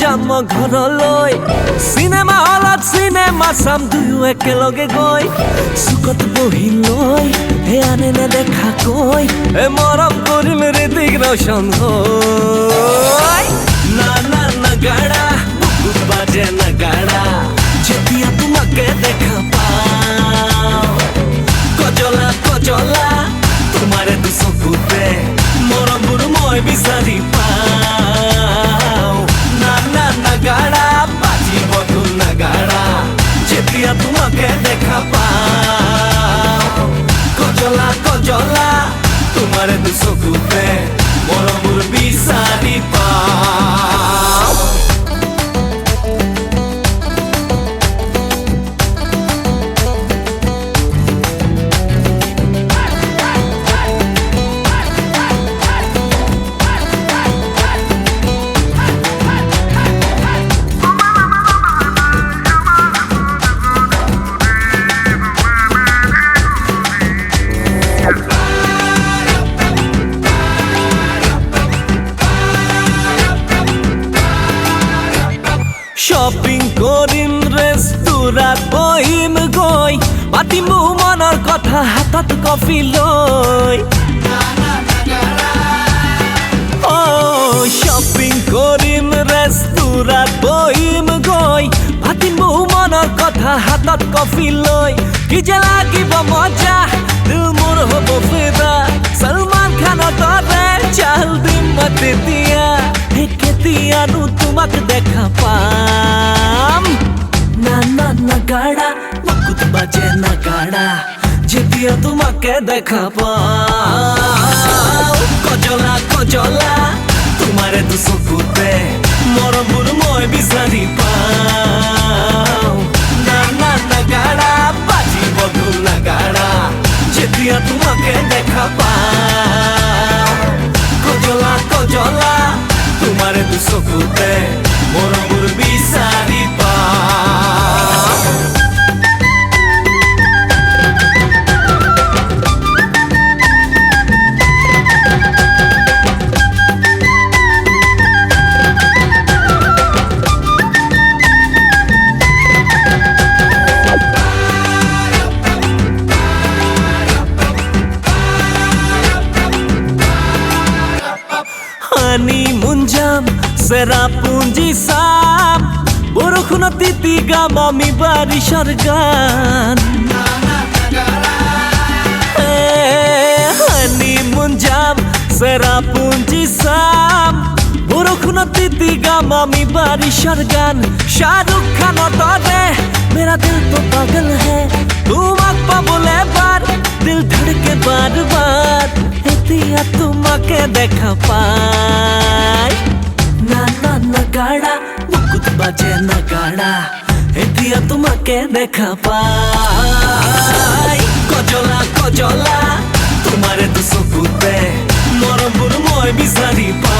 যাম ঘৰলৈ চিনেমা হলত চিনেমা চাম দুয়ো একেলগে গৈ চুকত বহি লৈ হে আনে নেদেখা কৈ মৰম কৰিম হৃতিক ৰোশন হৈ না না নাগাৰা বুকুত বাজে নাগাৰা যেতিয়া তোমাকে দেখা পাওঁ কজলা কজলা তোমাৰে দুচকুতে মৰমবোৰ মই বিচাৰি পাওঁ নাগাৰা বাজিব ঢোল নাগাৰা যেতিয়া তোমাকে দেখা পাওঁ কজলা কজলা তোমাৰে দুচকুতে মৰমবোৰ বিচাৰি পাওঁ শপিং কৰিম ৰেষ্টুৰাত বহিম গৈ পাতিম মনৰ কথা হাতত কফি লৈ শপিং কৰিম ৰেষ্টুৰাত বহিম গৈ পাতিম মনৰ কথা হাতত কফি লৈ কি যে লাগিব মজা দিল মোৰ হ'ব ফিদা সলমান খানৰ দৰে চাল দিম তেতিয়া কেতিয়ানো তোমাক দেখা পাম না না নাগাৰা বুকুত বাজে নাগাৰা যেতিয়া তোমাকে দেখা পাওঁ কজলা কজলা তোমাৰে দুচকুতে মৰমবোৰ মই বিচাৰি পাওঁ না না নাগাৰা বাজিব ঢোল নাগাৰা যেতিয়া তোমাকে দেখা পাওঁ কজলা কজলা তোমাৰে দুচকুতে মৰমবোৰ বিচাৰি পাওঁ হানিমুন যাম চেৰাপুঞ্জী চাম বৰষুণত তিতি গাম আমি বাৰিষাৰ গান হানিমুন যাম চেৰাপুঞ্জী চাম বৰষুণত তিতি গাম আমি বাৰিষাৰ গান শাহৰুখ খানৰ দৰে মেৰা দিল তো পাগল হে তোমাক পাবলৈ বাৰ দিল ধড়কে বাৰ বাৰ এতিয়া তোমাকে দেখা পাই না না নাগাৰা বুকুত বাজে নাগাৰা এতিয়া তোমাকে দেখা পাই কজলা কজলা তোমাৰে দুচকুতে মৰমবোৰ মই বিচাৰি পাওঁ